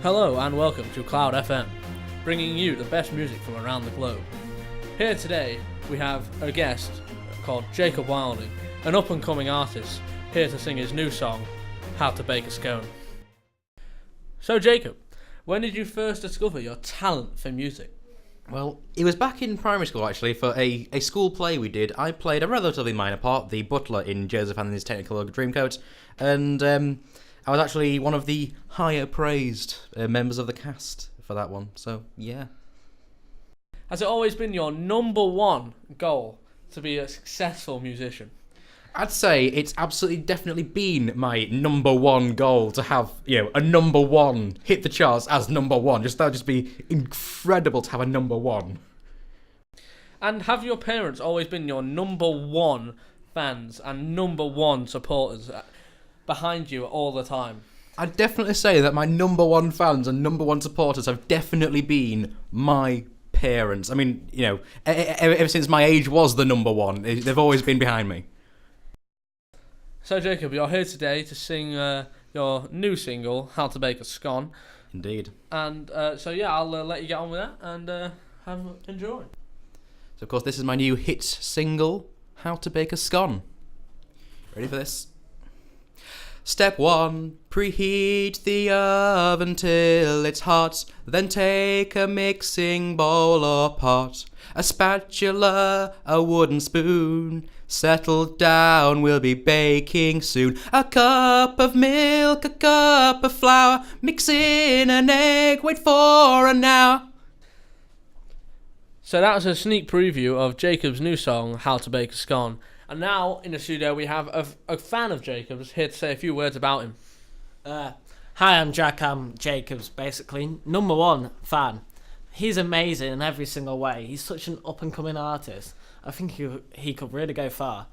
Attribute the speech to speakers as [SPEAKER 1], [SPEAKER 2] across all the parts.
[SPEAKER 1] Hello and welcome to Cloud FM, bringing you the best music from around the globe. Here today we have a guest called Jacob Wilding, an up-and-coming artist, here to sing his new song, How to Bake a Scone. So Jacob, when did you first discover your talent for music?
[SPEAKER 2] Well, it was back in primary school, actually, for a school play we did. I played a relatively minor part, the butler in Joseph and his Technicolor Dreamcoat, and I was actually one of the higher praised members of the cast for that one, so yeah.
[SPEAKER 1] Has it always been your number one goal to be a successful musician?
[SPEAKER 2] I'd say it's absolutely definitely been my number one goal to have, a number one hit the charts as number one. That would just be incredible to have a number one.
[SPEAKER 1] And have your parents always been your number one fans and number one supporters behind you all the time?
[SPEAKER 2] I'd definitely say that my number one fans and number one supporters have definitely been my parents. I mean, ever since my age was the number one, they've always been behind me.
[SPEAKER 1] So Jacob, you're here today to sing your new single, How to Bake a Scone.
[SPEAKER 2] Indeed.
[SPEAKER 1] And I'll let you get on with that and enjoy.
[SPEAKER 2] So of course this is my new hit single, How to Bake a Scone. Ready for this? Step 1, preheat the oven till it's hot, then take a mixing bowl or pot, a spatula, a wooden spoon, settle down, we'll be baking soon. A cup of milk, a cup of flour, mix in an egg, wait for an hour.
[SPEAKER 1] So that was a sneak preview of Jacob's new song, How to Bake a Scone. And now, in the studio, we have a fan of Jacob's here to say a few words about him.
[SPEAKER 3] Hi, I'm Jack. I'm Jacob's, basically, number one fan. He's amazing in every single way. He's such an up-and-coming artist. I think he could really go far.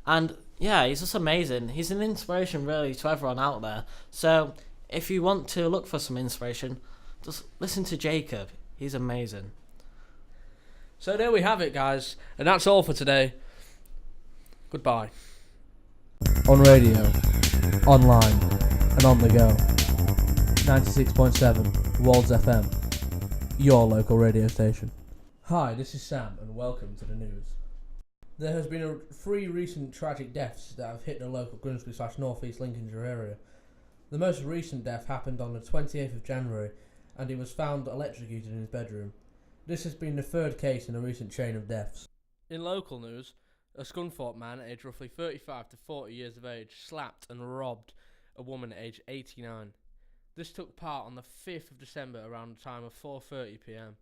[SPEAKER 3] And, yeah, he's just amazing. He's an inspiration, really, to everyone out there. So, if you want to look for some inspiration, just listen to Jacob. He's amazing.
[SPEAKER 1] So there we have it, guys. And that's all for today. Goodbye.
[SPEAKER 4] On radio, online, and on the go. 96.7 Wolds FM, your local radio station. Hi, this is Sam, and welcome to the news. There has been 3 recent tragic deaths that have hit the local Grimsby/North East Lincolnshire area. The most recent death happened on the 28th of January, and he was found electrocuted in his bedroom. This has been the 3rd case in a recent chain of deaths.
[SPEAKER 1] In local news, a Scunthorpe man aged roughly 35 to 40 years of age slapped and robbed a woman aged 89. This took part on the 5th of December around the time of 4:30 p.m.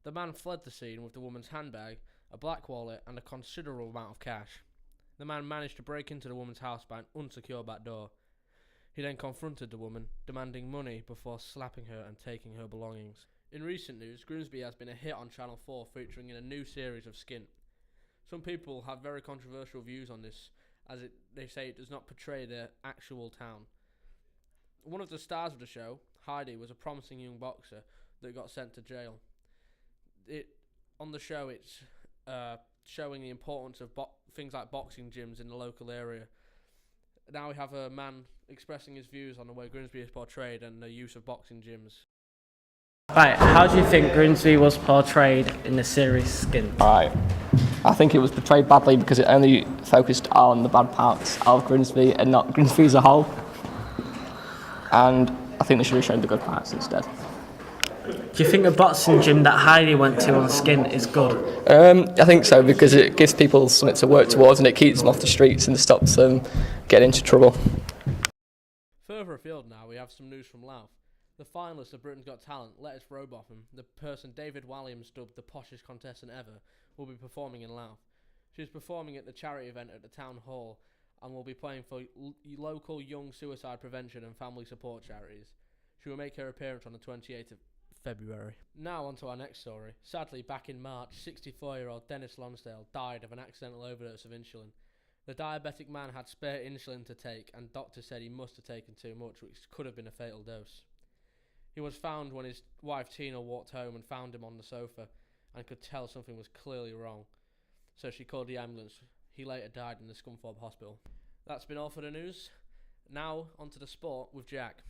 [SPEAKER 1] The man fled the scene with the woman's handbag, a black wallet and a considerable amount of cash. The man managed to break into the woman's house by an unsecured back door. He then confronted the woman, demanding money before slapping her and taking her belongings. In recent news, Grimsby has been a hit on Channel 4 featuring in a new series of Skint. Some people have very controversial views on this, as they say it does not portray their actual town. One of the stars of the show, Heidi, was a promising young boxer that got sent to jail. On the show, it's showing the importance of things like boxing gyms in the local area. Now we have a man expressing his views on the way Grimsby is portrayed and the use of boxing gyms.
[SPEAKER 3] Right, how do you think Grimsby was portrayed in the series Skin?
[SPEAKER 5] Right. I think it was portrayed badly because it only focused on the bad parts of Grimsby and not Grimsby as a whole. And I think they should have shown the good parts instead.
[SPEAKER 3] Do you think the boxing gym that Heidi went to on Skin is good?
[SPEAKER 5] I think so, because it gives people something to work towards and it keeps them off the streets and stops them getting into trouble.
[SPEAKER 1] Further afield now, we have some news from Louth. The finalist of Britain's Got Talent, Lettuce Rowbotham, the person David Walliams dubbed the poshest contestant ever, will be performing in Louth. She is performing at the charity event at the town hall and will be playing for local young suicide prevention and family support charities. She will make her appearance on the 28th of February. Now on to our next story. Sadly, back in March, 64-year-old Dennis Lonsdale died of an accidental overdose of insulin. The diabetic man had spare insulin to take, and doctors said he must have taken too much, which could have been a fatal dose. He was found when his wife Tina walked home and found him on the sofa and could tell something was clearly wrong. So she called the ambulance. He later died in the Scunthorpe hospital. That's been all for the news. Now, onto the sport with Jack.